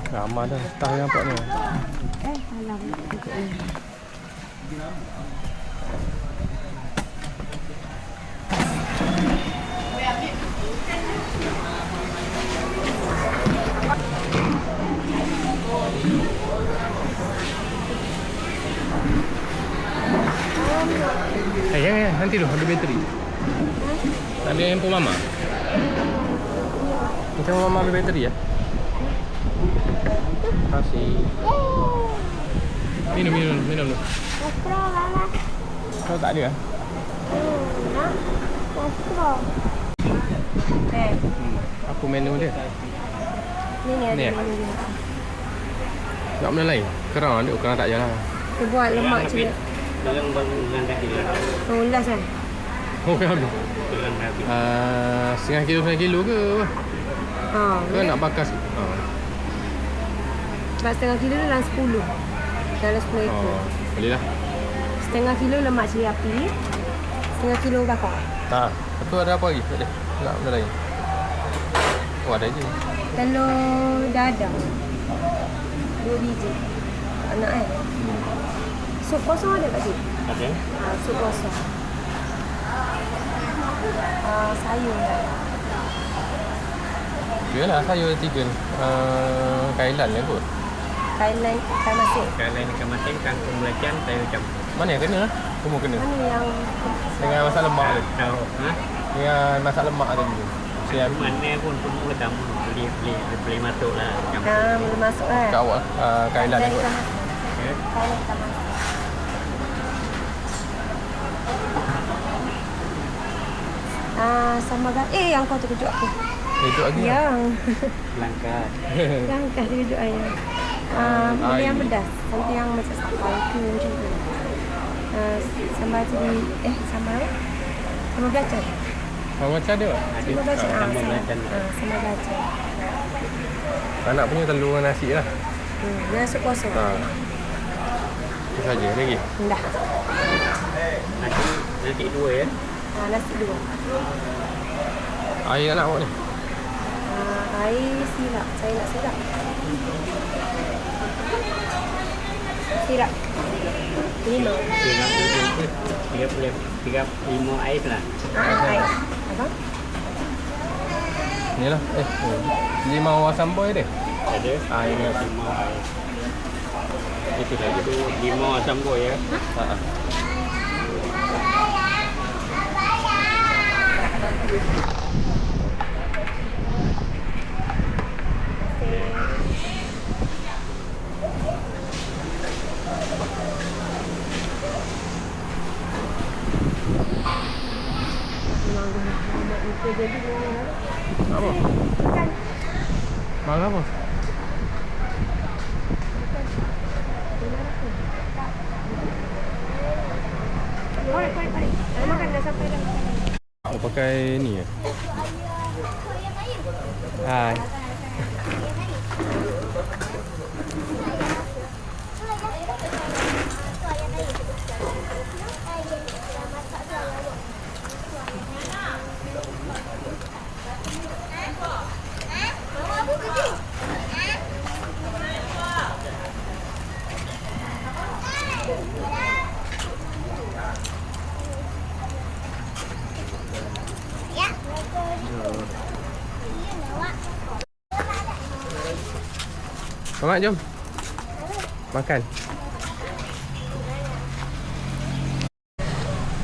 Ramai dah staff yang nampak ni. Alam ikut ni. Jangan, nanti dulu ada bateri. Tak ada handphone mama. Macam mama ambil bateri ya? Kasih. Minum dulu. Kau tak ada ah? Apa menu dia? Ni ada Ni, menu dia. nak benda lain? Kerang ada, kerang tak jalan. Kita buat lemak je. Dalam bangunan dah dia. Oh, last kan? Oh, kan habis? Dalam habis. Setengah kilo ke apa? Ke nak bakar sikit? Sebab setengah kilo dalam 10. Dalam 10 ekor. Boleh lah. Setengah kilo lemak cili api. Setengah kilo bakar. Tak. Lepas tu ada apa lagi? Tak ada. Nak benda lain? Oh, ada je. Telur dadar 2 biji. Anak kan? Sup kosong ada kat sini? Ada. Sup kosong. Sayur. Yalah, sayur 3 ni. Kailan lah kot. Kailan, kai masin. Kalau ikan masin, kangkung belacan, sayur campur. Mana yang kena? Semua kena. Mana yang Dengan masak lemak tu. Tahu, ha? Dengan masak lemak tu. Siap. Mana pun semua dah boleh masuk lah. Campur. boleh masuk kan? Kat awak Kailan ni kot. Ya. Kailan ikan masin. Sama yang kau terkejut aku. Itu lagi lah. Yang Langkah. yang kau terkejut ayah. Benda yang pedas. Something yang macam sambal tu macam tu. Sambal cili sambal apa? Sambal belacan. Kau macam ada tak? Sambal belacan. Sambal belacan. Sambal belacan. Tak nak punya telur dengan nasi lah. Dengan sup kosong. Itu saja. Lagi? Dah. Nasi 2 ya. Nasi 2. Air nak awak ni? Air sirap. Saya nak sirap. Sirap. 5. 35 air lah. Air. Apa? Ni lah. Limau asam boy dia. Ada. Ini lah. 5 air. Itu lagi tu 5 asam boy ya. Apa? Marah apa? Korek. Makan dah sampai dah. Kau pakai ni ya? Hai. Mamat, jom. Makan.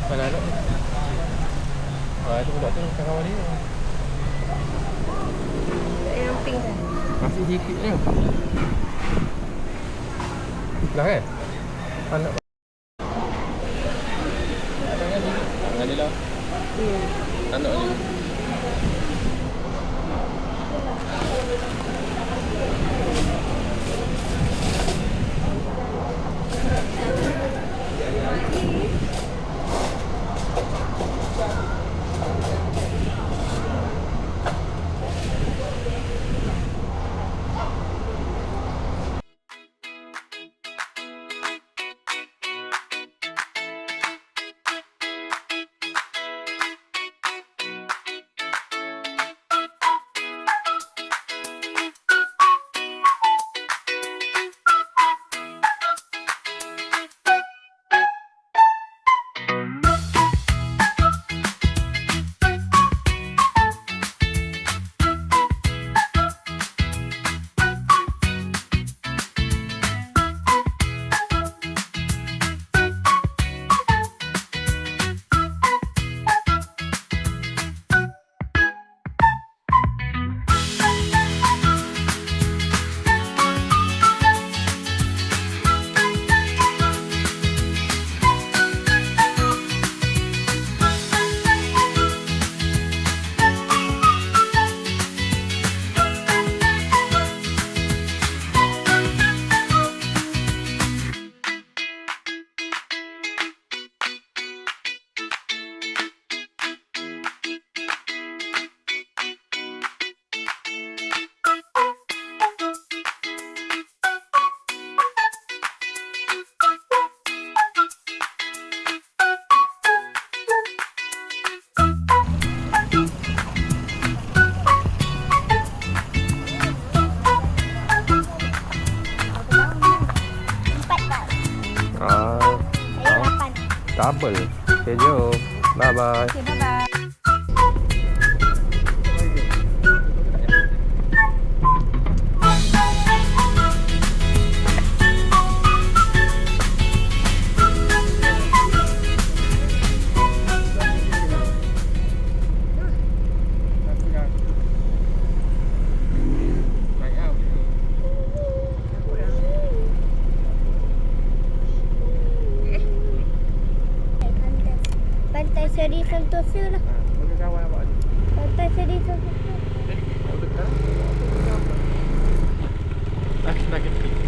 Mana anak ni? Itu budak tu kawan dia. Yang pink kan? Masih sikit je. Dah kan? Anak. Jangan dia lah. Anak ni. Double. Okay, jom. Bye-bye. Okay, bye-bye. Pantai Seri Sentosa lah. Bagi kawan awak ni. Pantai Seri Sentosa. Nak kena.